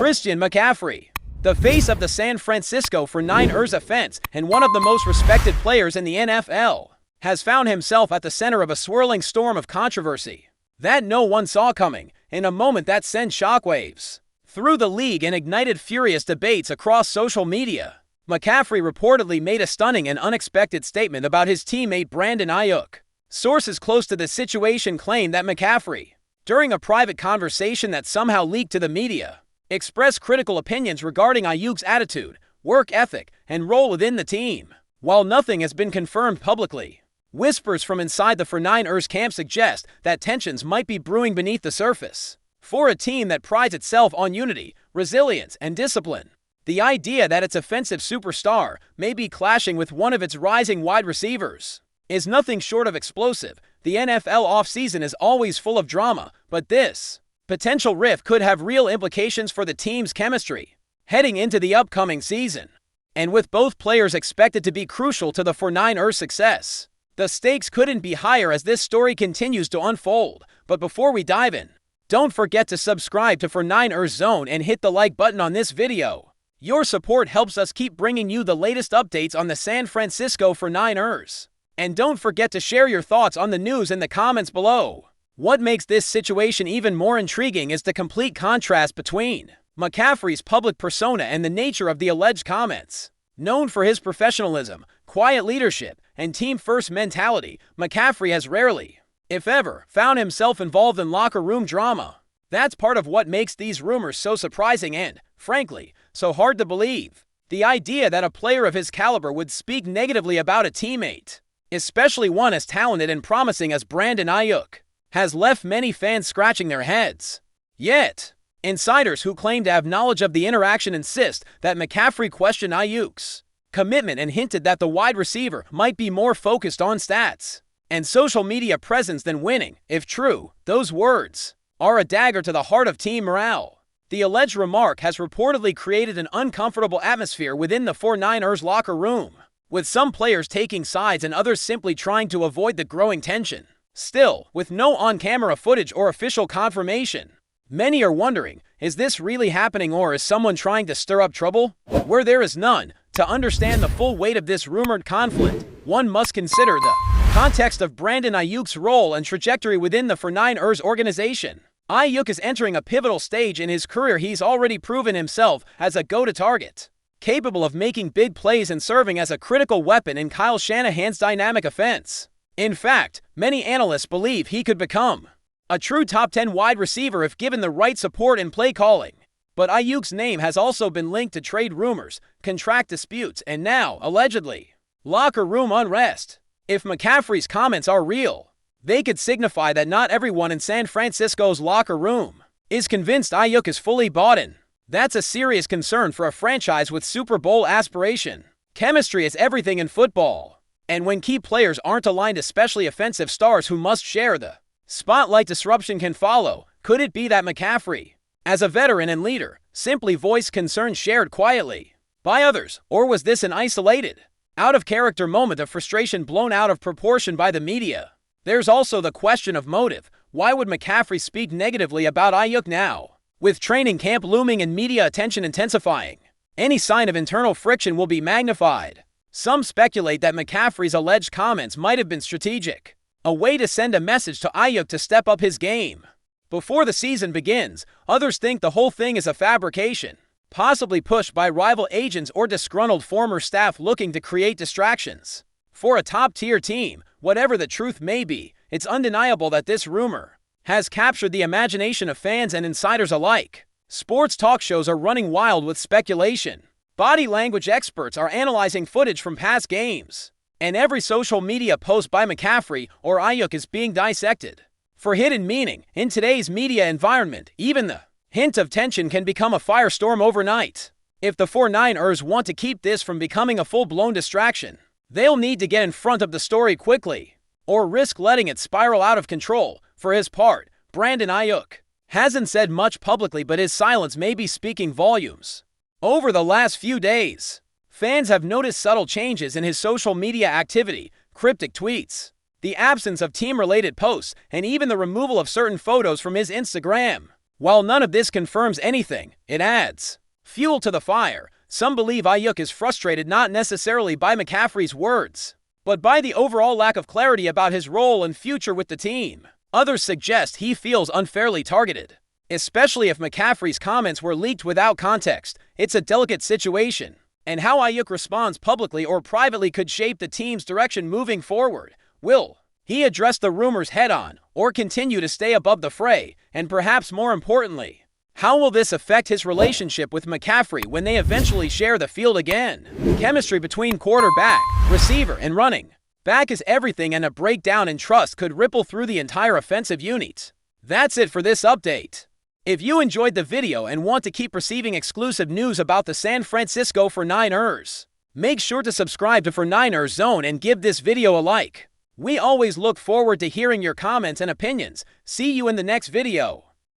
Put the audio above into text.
MCCAFFREY, the face of the San Francisco 49ers offense and one of the most respected players in the NFL, has found himself at the center of a swirling storm of controversy that no one saw coming, in a moment that sent shockwaves through the league and ignited furious debates across social media. McCaffrey reportedly made a stunning and unexpected statement about his teammate Brandon AIYUK. Sources close to the situation claim that McCaffrey, during a private conversation that somehow leaked to the media, expressed critical opinions regarding AIYUK's attitude, work ethic, and role within the team. While nothing has been confirmed publicly, whispers from inside the 49ers camp suggest that tensions might be brewing beneath the surface. For a team that prides itself on unity, resilience, and discipline, the idea that its offensive superstar may be clashing with one of its rising wide receivers is nothing short of explosive. The NFL offseason is always full of drama, but this potential rift could have real implications for the team's chemistry heading into the upcoming season. And with both players expected to be crucial to the 49ers' success, the stakes couldn't be higher as this story continues to unfold. But before we dive in, don't forget to subscribe to 49ers Zone and hit the like button on this video. Your support helps us keep bringing you the latest updates on the San Francisco 49ers. And don't forget to share your thoughts on the news in the comments below. What makes this situation even more intriguing is the complete contrast between McCaffrey's public persona and the nature of the alleged comments. Known for his professionalism, quiet leadership, and team-first mentality, McCaffrey has rarely, if ever, found himself involved in locker room drama. That's part of what makes these rumors so surprising and, frankly, so hard to believe. The idea that a player of his caliber would speak negatively about a teammate, especially one as talented and promising as Brandon AIYUK, has left many fans scratching their heads. Yet, insiders who claim to have knowledge of the interaction insist that McCaffrey questioned AIYUK's commitment and hinted that the wide receiver might be more focused on stats and social media presence than winning. If true, those words are a dagger to the heart of team morale. The alleged remark has reportedly created an uncomfortable atmosphere within the 49ers locker room, with some players taking sides and others simply trying to avoid the growing tension. Still, with no on-camera footage or official confirmation, many are wondering, is this really happening or is someone trying to stir up trouble? Where there is none, to understand the full weight of this rumored conflict, one must consider the context of Brandon AIYUK's role and trajectory within the 49ers organization. AIYUK is entering a pivotal stage in his career. He's already proven himself as a go-to target, capable of making big plays and serving as a critical weapon in Kyle Shanahan's dynamic offense. In fact, many analysts believe he could become a true top 10 wide receiver if given the right support and play calling. But AIYUK's name has also been linked to trade rumors, contract disputes, and now, allegedly, locker room unrest. If McCaffrey's comments are real, they could signify that not everyone in San Francisco's locker room is convinced AIYUK is fully bought in. That's a serious concern for a franchise with Super Bowl aspiration. Chemistry is everything in football, and when key players aren't aligned, especially offensive stars who must share the spotlight, disruption can follow. Could it be that McCaffrey, as a veteran and leader, simply voiced concerns shared quietly by others, or was this an isolated, out-of-character moment of frustration blown out of proportion by the media? There's also the question of motive. Why would McCaffrey speak negatively about AIYUK now? With training camp looming and media attention intensifying, any sign of internal friction will be magnified. Some speculate that McCaffrey's alleged comments might have been strategic, a way to send a message to AIYUK to step up his game before the season begins. Others think the whole thing is a fabrication, possibly pushed by rival agents or disgruntled former staff looking to create distractions. For a top-tier team, whatever the truth may be, it's undeniable that this rumor has captured the imagination of fans and insiders alike. Sports talk shows are running wild with speculation. Body language experts are analyzing footage from past games, and every social media post by McCaffrey or AIYUK is being dissected for hidden meaning. In today's media environment, even the hint of tension can become a firestorm overnight. If the 49ers want to keep this from becoming a full-blown distraction, they'll need to get in front of the story quickly, or risk letting it spiral out of control. For his part, Brandon AIYUK hasn't said much publicly, but his silence may be speaking volumes. Over the last few days, fans have noticed subtle changes in his social media activity, cryptic tweets, the absence of team-related posts, and even the removal of certain photos from his Instagram. While none of this confirms anything, it adds fuel to the fire. Some believe AIYUK is frustrated not necessarily by McCaffrey's words, but by the overall lack of clarity about his role and future with the team. Others suggest he feels unfairly targeted, especially if McCaffrey's comments were leaked without context. It's a delicate situation, and how AIYUK responds publicly or privately could shape the team's direction moving forward. Will he address the rumors head-on, or continue to stay above the fray? And perhaps more importantly, how will this affect his relationship with McCaffrey when they eventually share the field again? Chemistry between quarterback, receiver, and running back is everything, and a breakdown in trust could ripple through the entire offensive unit. That's it for this update. If you enjoyed the video and want to keep receiving exclusive news about the San Francisco 49ers, make sure to subscribe to 49ers Zone and give this video a like. We always look forward to hearing your comments and opinions. See you in the next video.